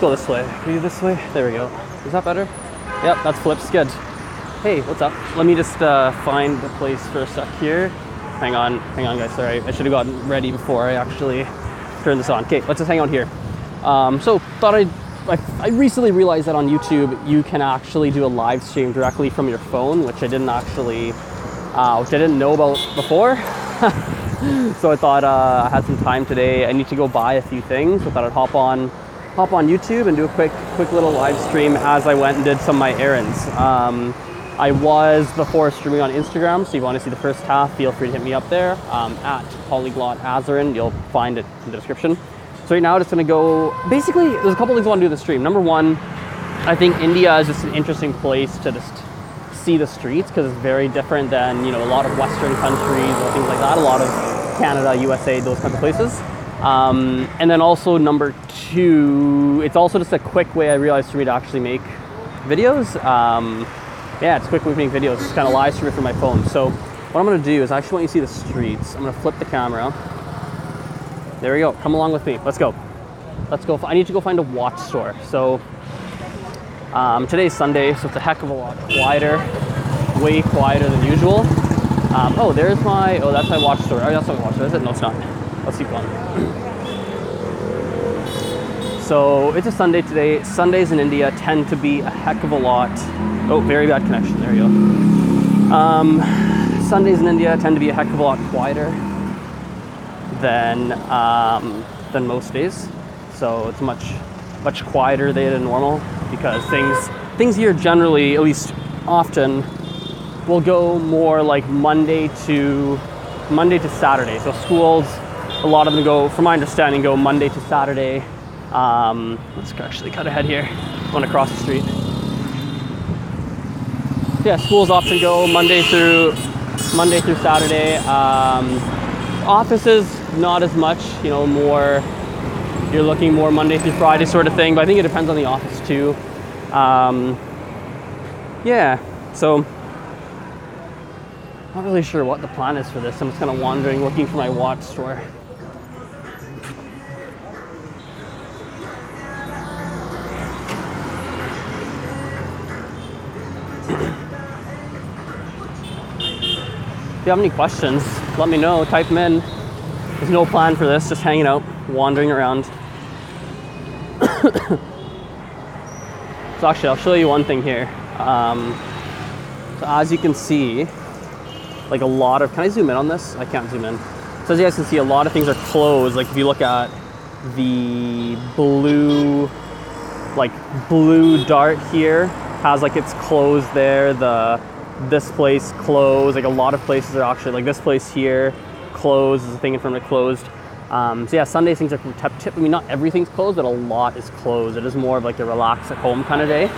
go this way. Can we do this way? There we go. Is that better? Yep, that's flips. Good. Hey, what's up? Let me just find the place for a sec here. Hang on, guys. Sorry, I should have gotten ready before I actually turned this on. Okay, let's just hang out here. So thought I recently realized that on YouTube you can actually do a live stream directly from your phone, which I didn't know about before. So I thought I had some time today. I need to go buy a few things. So I thought I'd hop on YouTube and do a quick little live stream as I went and did some of my errands. I was before streaming on Instagram, so if you want to see the first half, feel free to hit me up there at PolyglotAzren. You'll find it in the description. So right now, just going to go. Basically, there's a couple things I want to do in the stream. Number one, I think India is just an interesting place to just see the streets because it's very different than, you know, a lot of Western countries or things like that. A lot of Canada, USA, those kinds of places. And then also number two, it's also just a quick way I realized for me to actually make videos. Yeah, it's a quick way to make videos. Just kind of live stream it from my phone. So what I'm going to do is I actually want you to see the streets. I'm going to flip the camera. There we go. Come along with me. Let's go. Let's go. I need to go find a watch store. So today's Sunday, so it's a heck of a lot quieter. Way quieter than usual. Oh, there's my... Oh, that's my watch store. Oh, that's not my watch store, is it? No, it's not. Let's keep going. So it's a Sunday today. Sundays in India tend to be a heck of a lot. Oh, very bad connection. There you go. Sundays in India tend to be a heck of a lot quieter than most days. So it's much quieter than normal because things here generally, at least often, will go more like Monday to Saturday. So schools, a lot of them go, from my understanding, go Monday to Saturday. Let's actually cut ahead here. Going across the street. Yeah, schools often go Monday through Saturday. Offices, not as much. You know, more. You're looking more Monday through Friday sort of thing. But I think it depends on the office too. Yeah. So. Not really sure what the plan is for this. I'm just kind of wandering, looking for my watch store. If you have any questions, let me know. Type them in. There's no plan for this. Just hanging out, wandering around. So actually, I'll show you one thing here. So as you can see, like a lot of, can I zoom in on this? I can't zoom in. So as you guys can see, a lot of things are closed. Like if you look at the blue dart here, has like it's closed there. This place closed. Like a lot of places are actually, like this place here closed. There's a thing in front of it closed. So yeah, Sundays things are I mean, not everything's closed, but a lot is closed. It is more of like a relax at home kind of day.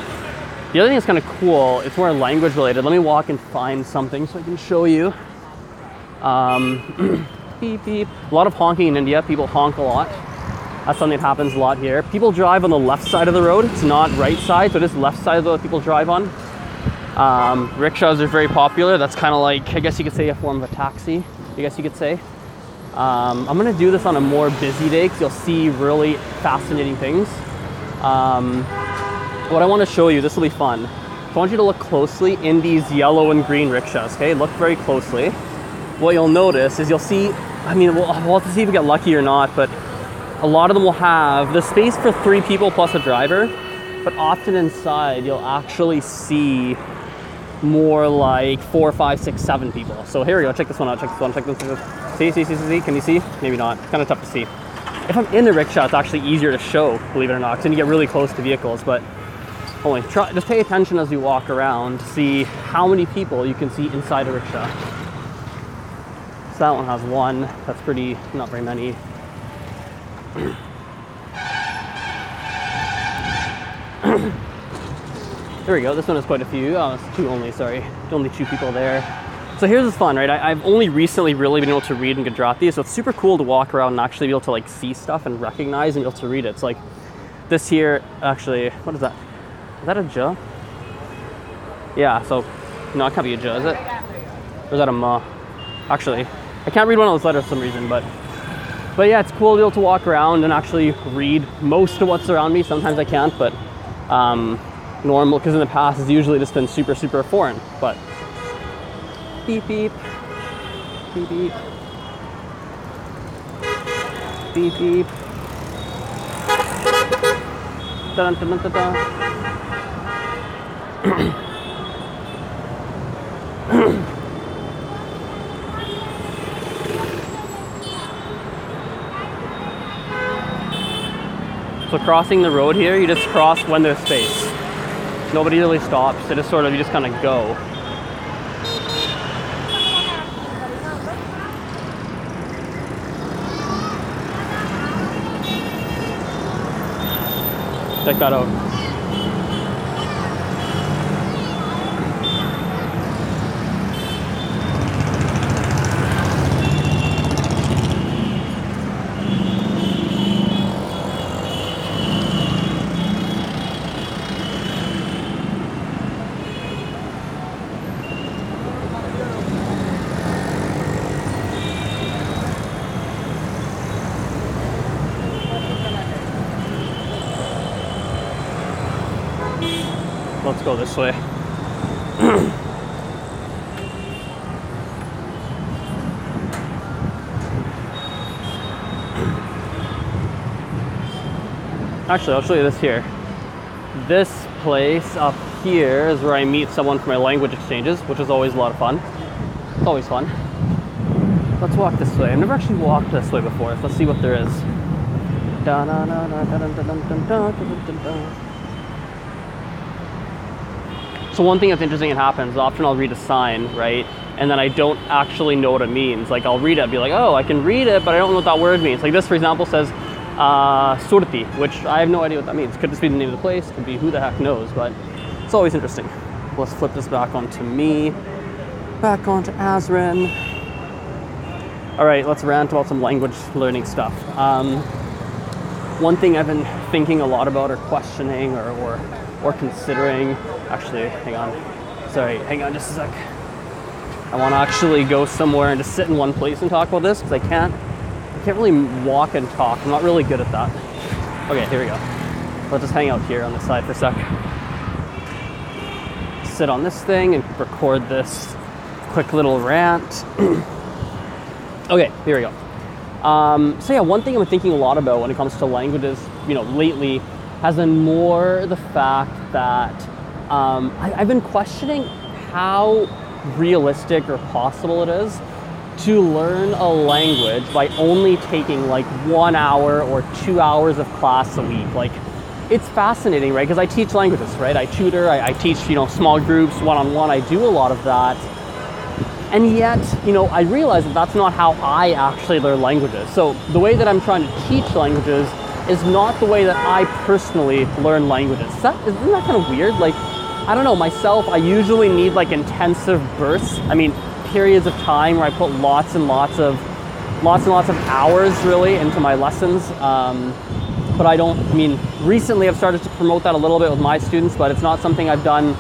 The other thing that's kind of cool, it's more language related. Let me walk and find something so I can show you. Beep, beep. A lot of honking in India. People honk a lot. That's something that happens a lot here. People drive on the left side of the road. It's not right side, so it is left side of the road people drive on. Rickshaws are very popular. That's kind of like, I guess you could say, a form of a taxi, I guess you could say. I'm going to do this on a more busy day because you'll see really fascinating things. What I want to show you, this will be fun. So I want you to look closely in these yellow and green rickshaws, okay? Look very closely. What you'll notice is you'll see, I mean, we'll have to see if we get lucky or not, but a lot of them will have the space for 3 people plus a driver, but often inside you'll actually see more like 4, 5, 6, 7 people. So here we go, check this one out, check this one, check this one. See, can you see? Maybe not, it's kind of tough to see. If I'm in the rickshaw, it's actually easier to show, believe it or not, because then you get really close to vehicles, but just pay attention as you walk around to see how many people you can see inside a rickshaw. So that one has 1, that's pretty, not very many. There we go, this one has quite a few. Oh, it's 2 only, sorry. Only 2 people there. So here's what's fun, right? I've only recently really been able to read in Gujarati, so it's super cool to walk around and actually be able to like see stuff and recognize and be able to read it. It's like this here, actually, what is that? Is that a ja? Yeah, so, no, it can't be a ja, is it? Or is that a ma? Actually, I can't read one of those letters for some reason, but But yeah, it's cool to be able to walk around and actually read most of what's around me. Sometimes I can't, but normal, because in the past it's usually just been super, super foreign. But beep, beep, beep, beep, beep, beep. Dun, dun, dun, dun, dun. So crossing the road here, you just cross when there's space. Nobody really stops. It just sort of, you just kind of go. Check that out. Let's go this way. Actually, I'll show you this here. This place up here is where I meet someone for my language exchanges, which is always a lot of fun. It's always fun. Let's walk this way. I've never actually walked this way before. So let's see what there is. So one thing that's interesting that happens, often I'll read a sign, right? And then I don't actually know what it means. Like I'll read it, I'll be like, oh, I can read it, but I don't know what that word means. Like this, for example, says Surti, which I have no idea what that means. Could just be the name of the place, could be who the heck knows, but it's always interesting. Let's flip this back onto me, back onto Azren. All right, let's rant about some language learning stuff. One thing I've been thinking a lot about or questioning or considering, actually, hang on. Sorry, hang on just a sec. I want to actually go somewhere and just sit in one place and talk about this because I can't really walk and talk. I'm not really good at that. Okay, here we go. Let's just hang out here on this side for a sec. Sit on this thing and record this quick little rant. Okay, here we go. So yeah, one thing I'm thinking a lot about when it comes to languages, lately, has been more the fact that I've been questioning how realistic or possible it is to learn a language by only taking like 1 hour or 2 hours of class a week. Like, it's fascinating, right? Because I teach languages, right? I tutor, I teach, small groups, one-on-one. I do a lot of that. And yet, I realize that that's not how I actually learn languages. So the way that I'm trying to teach languages is not the way that I personally learn languages. Isn't that kind of weird? Like, I don't know, myself, I usually need like intensive bursts. I mean, periods of time where I put lots and lots of hours really into my lessons. But recently I've started to promote that a little bit with my students, but it's not something I've done,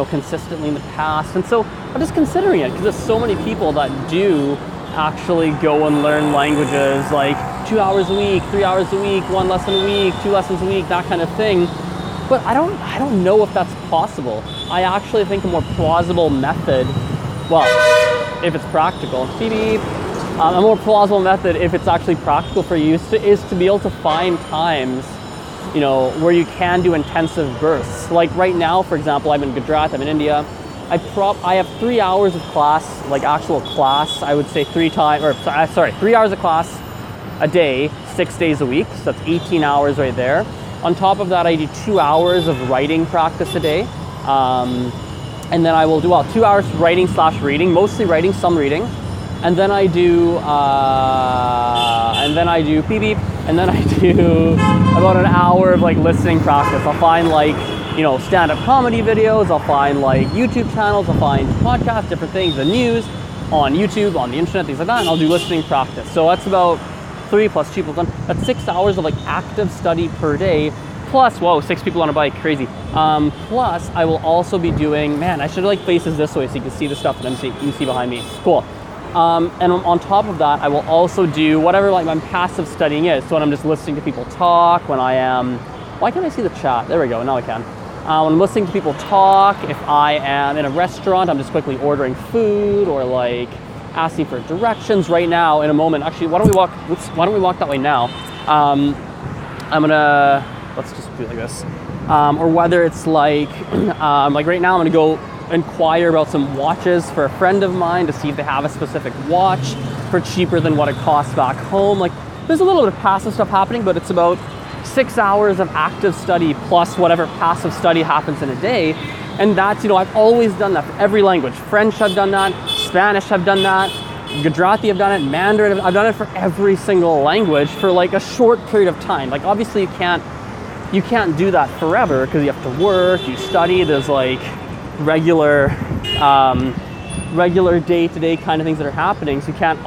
consistently in the past. And so I'm just considering it because there's so many people that do actually go and learn languages like 2 hours a week, 3 hours a week, 1 lesson a week, 2 lessons a week, that kind of thing. But I don't know if that's possible. I actually think a more plausible method, well, if it's practical, a more plausible method, if it's actually practical for you, is to be able to find times, where you can do intensive bursts. Like right now, for example, I'm in Gujarat, I'm in India. I have 3 hours of class, like actual class, I would say 3 hours of class a day, 6 days a week. So that's 18 hours right there. On top of that, I do 2 hours of writing practice a day. And then I will do 2 hours writing/reading, mostly writing, some reading. And then I do beep beep, and then I do about an hour of like listening practice. I'll find like, stand-up comedy videos, I'll find like YouTube channels, I'll find podcasts, different things, the news on YouTube, on the internet, things like that, and I'll do listening practice. So that's about 3 plus 2 plus 1. That's 6 hours of like active study per day. Plus, whoa, 6 people on a bike, crazy. Plus, I will also be doing, man, I should like face this way so you can see the stuff that you see behind me. Cool. And on top of that, I will also do whatever like my passive studying is. So when I'm just listening to people talk, when I am, why can't I see the chat? There we go, now I can. When I'm listening to people talk, if I am in a restaurant, I'm just quickly ordering food or like asking for directions. Right now, in a moment, actually, why don't we walk that way now? I'm gonna, let's just do it like this. Or whether it's like right now, I'm gonna go inquire about some watches for a friend of mine to see if they have a specific watch for cheaper than what it costs back home. Like, there's a little bit of passive stuff happening, but it's about 6 hours of active study plus whatever passive study happens in a day. And that's, you know, I've always done that for every language. French, I've done that. Spanish, I've done that. Gujarati, I've done it. Mandarin, I've done it for every single language for like a short period of time. Like, obviously you can't do that forever because you have to work, you study, there's like regular day-to-day kind of things that are happening. So you can't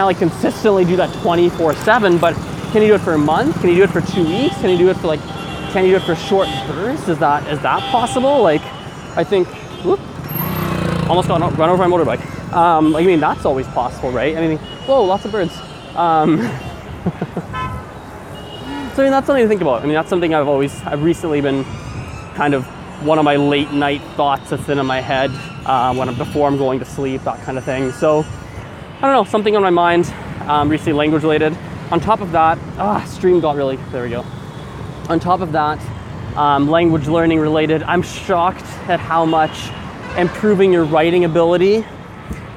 like consistently do that 24/7, but can you do it for a month? Can you do it for 2 weeks? Can you do it for short bursts? Is that possible? Like, I think, whoop, almost got run over my motorbike. Like, I mean, that's always possible, right? I mean, whoa, lots of birds. So I mean, that's something to think about. I mean, that's something I've recently been kind of one of my late night thoughts that's in my head before I'm going to sleep, that kind of thing. So I don't know, something on my mind, recently language related. On top of that, stream got really, there we go. On top of that, language learning related, I'm shocked at how much improving your writing ability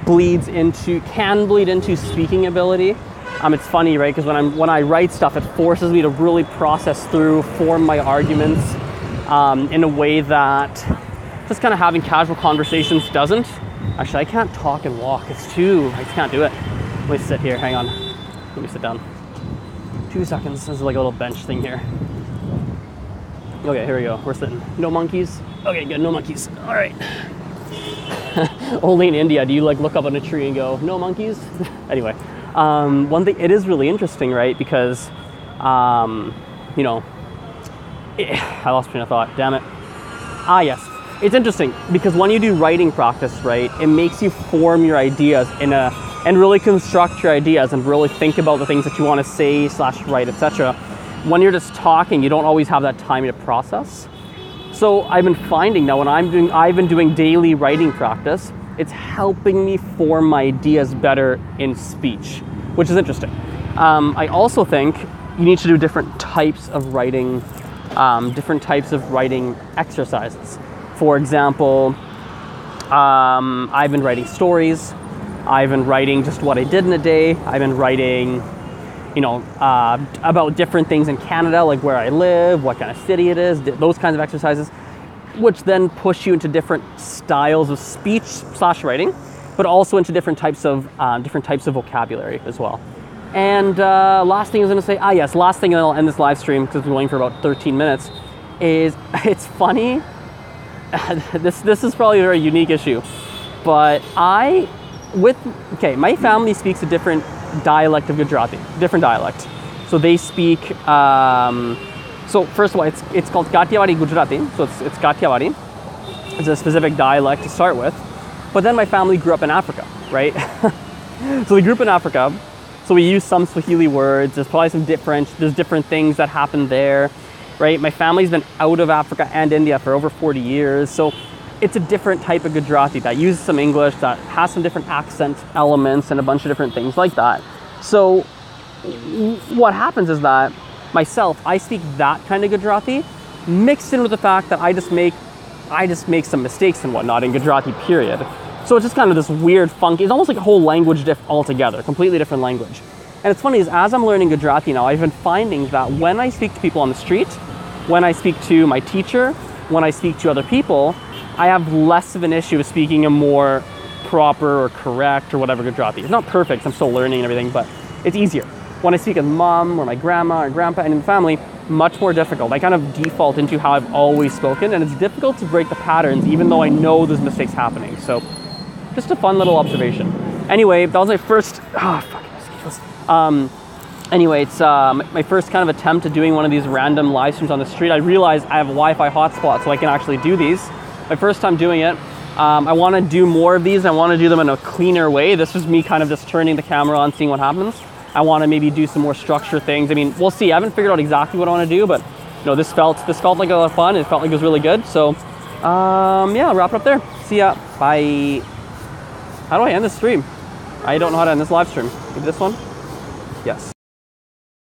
can bleed into speaking ability. It's funny, right? Because when I write stuff, it forces me to really process through, form my arguments in a way that just kind of having casual conversations doesn't. Actually, I can't talk and walk. I just can't do it. Let me sit here, hang on. Let me sit down. 2 seconds, there's like a little bench thing here. Okay, here we go, we're sitting. No monkeys? Okay, good, no monkeys. All right. Only in India do you like look up on a tree and go, no monkeys? Anyway, one thing, it is really interesting, right? Because, you know, I lost train of thought, damn it. Yes, it's interesting because when you do writing practice, right, it makes you form your ideas and really construct your ideas and really think about the things that you want to say / write, etc. When you're just talking, you don't always have that time to process. So I've been finding that when I've been doing daily writing practice, it's helping me form my ideas better in speech, which is interesting. I also think you need to do different types of writing exercises. For example, I've been writing stories. I've been writing just what I did in a day. I've been writing, you know, about different things in Canada, like where I live, what kind of city it is, those kinds of exercises, which then push you into different styles of speech / writing, but also into different types of vocabulary as well. And last thing I was going to say, last thing, and then I'll end this live stream because we're going for about 13 minutes, is it's funny. This is probably a very unique issue, but my family speaks a different dialect of Gujarati, different dialect. So they speak, so first of all, it's called Kathiawadi Gujarati, so it's Kathiawadi. It's a specific dialect to start with. But then my family grew up in Africa, right? So we grew up in Africa, so we use some Swahili words, there's probably there's different things that happen there, right? My family's been out of Africa and India for over 40 years, so it's a different type of Gujarati that uses some English, that has some different accent elements and a bunch of different things like that. So what happens is that I speak that kind of Gujarati mixed in with the fact that I just make some mistakes and whatnot in Gujarati, period. So it's just kind of this weird, funky, it's almost like a whole language altogether, completely different language. And it's funny is as I'm learning Gujarati now, I've been finding that when I speak to people on the street, when I speak to my teacher, when I speak to other people, I have less of an issue with speaking a more proper or correct or whatever Gujarati. It's not perfect, I'm still learning and everything, but it's easier. When I speak with mom or my grandma or grandpa and in the family, much more difficult. I kind of default into how I've always spoken, and it's difficult to break the patterns even though I know there's mistakes happening. So just a fun little observation. Anyway, that was my first, anyway, it's my first kind of attempt at doing one of these random live streams on the street. I realized I have a Wi-Fi hotspot so I can actually do these. My first time doing it, I want to do more of these. I want to do them in a cleaner way. This was me kind of just turning the camera on, seeing what happens. I want to maybe do some more structure things. I mean, we'll see. I haven't figured out exactly what I want to do, but you know, this felt like a lot of fun. It felt like it was really good. So yeah, I'll wrap it up there. See ya. Bye. How do I end this stream? I don't know how to end this live stream. Maybe this one? Yes.